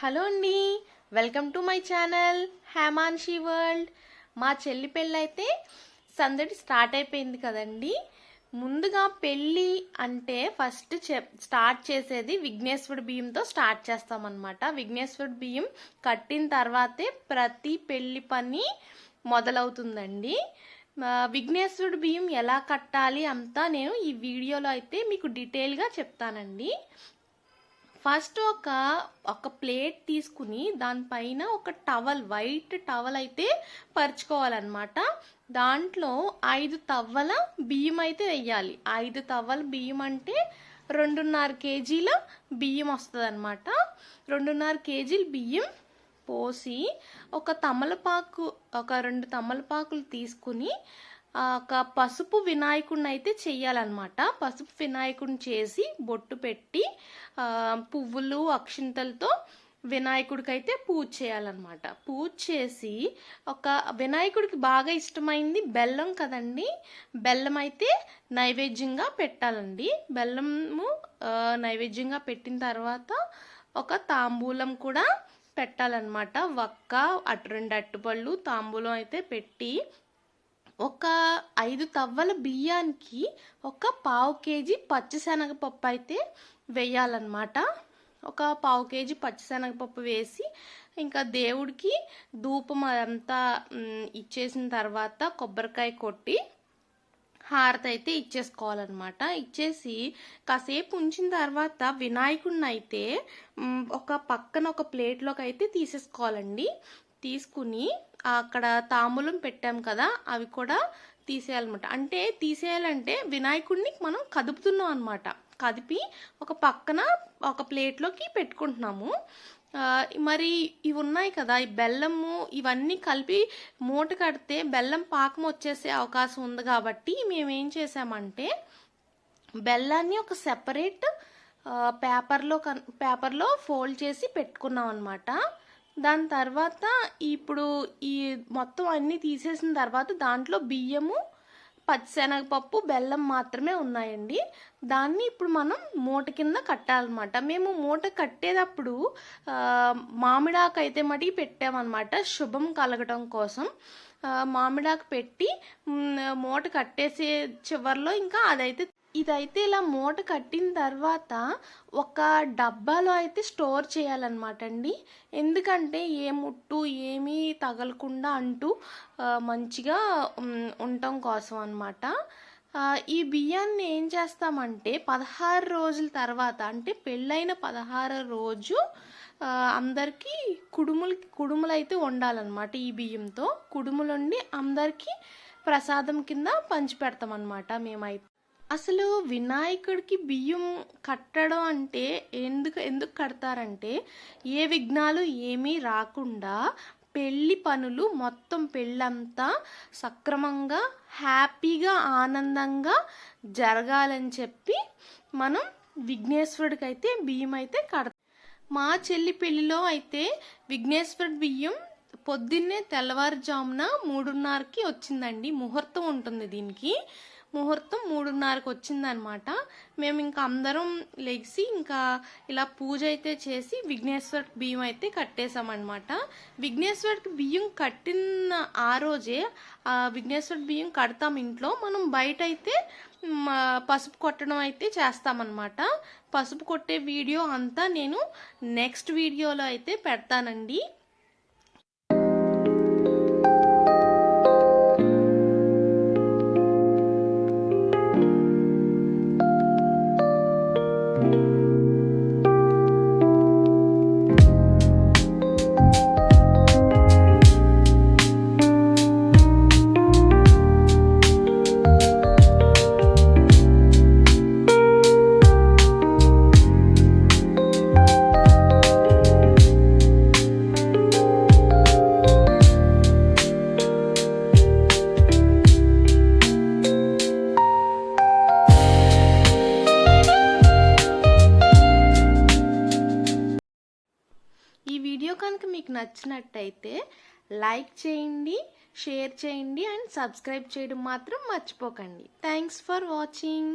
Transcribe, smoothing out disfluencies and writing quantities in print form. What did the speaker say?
Hello అండి, welcome to my channel Hemanshi world. మా చెల్లి పెళ్ళి అయితే సందడి స్టార్ట్ అయిపోయింది కదండి. ముందుగా పెళ్ళి అంటే ఫస్ట్ స్టార్ట్ చేసేది విఘ్నేశ్వరుడి బియ్యంతో స్టార్ట్ చేస్తామన్నమాట. విఘ్నేశ్వరుడి బియ్యం కట్టిన తర్వాతే ప్రతి పెళ్ళి పని మొదలవుతుందండి. విఘ్నేశ్వరుడి బియ్యం ఎలా కట్టాలి అంతా నేను ఈ వీడియోలో అయితే మీకు డీటెయిల్గా చెప్తానండి. ఫస్ట్ ఒక ప్లేట్ తీసుకుని దానిపైన ఒక టవల్, వైట్ టవల్ అయితే పరుచుకోవాలన్నమాట. దాంట్లో 5 తవ్వల బియ్యం అయితే వేయాలి. 5 తవ్వల బియ్యం అంటే 2.5 కేజీల బియ్యం వస్తుంది అనమాట. 2.5 కేజీల బియ్యం పోసి ఒక 2 తమలపాకులు తీసుకుని ఒక పసుపు వినాయకుడిని అయితే చెయ్యాలన్నమాట. పసుపు వినాయకుడిని చేసి బొట్టు పెట్టి పువ్వులు అక్షింతలతో వినాయకుడికి అయితే పూజ చేయాలన్నమాట. పూజ చేసి ఒక వినాయకుడికి బాగా ఇష్టమైంది బెల్లం కదండి, బెల్లం అయితే నైవేద్యంగా పెట్టాలండి. బెల్లము నైవేద్యంగా పెట్టిన తర్వాత ఒక తాంబూలం కూడా పెట్టాలన్నమాట. వక్క 2 అట్టుపళ్ళు తాంబూలం అయితే పెట్టి ఒక 5 తవ్వల బియ్యానికి ఒక 1/2 కేజీ పచ్చిశనగపప్పు అయితే వేయాలన్నమాట. ఒక 1/2 కేజీ పచ్చిశనగపప్పు వేసి ఇంకా దేవుడికి ధూపం అదంతా ఇచ్చేసిన తర్వాత కొబ్బరికాయ కొట్టి హారతి అయితే ఇచ్చేసుకోవాలన్నమాట. ఇచ్చేసి కాసేపు ఉంచిన తర్వాత వినాయకుడిని అయితే ఒక పక్కన ఒక ప్లేట్లోకి అయితే తీసేసుకోవాలండి. తీసుకుని అక్కడ తాంబూలం పెట్టాం కదా, అవి కూడా తీసేయాలన్నమాట. అంటే తీసేయాలంటే వినాయకుడిని మనం కదుపుతున్నాం అనమాట. కదిపి ఒక పక్కన ఒక ప్లేట్లోకి పెట్టుకుంటున్నాము. మరి ఇవి ఉన్నాయి కదా, ఈ బెల్లము ఇవన్నీ కలిపి మూట కడితే బెల్లం పాకం వచ్చేసే అవకాశం ఉంది కాబట్టి మేమేం చేసామంటే బెల్లాన్ని ఒక సెపరేట్ పేపర్లో ఫోల్డ్ చేసి పెట్టుకున్నాం అనమాట. దాని తర్వాత ఇప్పుడు ఈ మొత్తం అన్నీ తీసేసిన తర్వాత దాంట్లో బియ్యము పచ్చిశనగపప్పు బెల్లం మాత్రమే ఉన్నాయండి. దాన్ని ఇప్పుడు మనం మూట కింద కట్టాలన్నమాట. మేము మూట కట్టేటప్పుడు మామిడాకు అయితే మటుకి పెట్టామన్నమాట, శుభం కలగటం కోసం. మామిడాకు పెట్టి మూట కట్టేసే చివరిలో ఇంకా ఇదైతే ఇలా మూట కట్టిన తర్వాత ఒక డబ్బాలో అయితే స్టోర్ చేయాలన్నమాట అండి. ఎందుకంటే ఏ ముట్టు ఏమీ తగలకుండా అంటూ మంచిగా ఉండటం కోసం అన్నమాట. ఈ బియ్యాన్ని ఏం చేస్తామంటే 16 రోజుల తర్వాత, అంటే పెళ్ళైన 16 రోజు అందరికీ కుడుములు అయితే వండాలన్నమాట. ఈ బియ్యంతో కుడుములు వండి అందరికీ ప్రసాదం కింద పంచి పెడతాం అన్నమాట మేమైతే. అసలు వినాయకుడికి బియ్యం కట్టడం అంటే ఎందుకు కడతారంటే ఏ విఘ్నాలు ఏమీ రాకుండా పెళ్లి పనులు మొత్తం పెళ్ళంతా సక్రమంగా హ్యాపీగా ఆనందంగా జరగాలని చెప్పి మనం విఘ్నేశ్వరుడికి అయితే బియ్యం అయితే కడతాం. మా చెల్లి పెళ్లిలో అయితే విఘ్నేశ్వరుడి బియ్యం పొద్దున్నే తెల్లవారుజామున 3:30కి వచ్చిందండి. ముహూర్తం ఉంటుంది దీనికి. ముహూర్తం 3:30కి వచ్చిందనమాట. మేము ఇంకా అందరం లెగిసి ఇంకా ఇలా పూజ అయితే చేసి విఘ్నేశ్వరుడికి బియ్యం అయితే కట్టేసామన్నమాట. విఘ్నేశ్వరుడికి బియ్యం కట్టిన ఆ రోజే విఘ్నేశ్వరుడి బియ్యం కడతాం ఇంట్లో. మనం బయట అయితే పసుపు కొట్టడం అయితే చేస్తామన్నమాట. పసుపు కొట్టే వీడియో అంతా నేను నెక్స్ట్ వీడియోలో అయితే పెడతానండి. ఈ వీడియో కనుక మీకు నచ్చినట్టయితే లైక్ చేయండి, షేర్ చేయండి అండ్ సబ్స్క్రైబ్ చేయడం మాత్రం మర్చిపోకండి. Thanks for watching.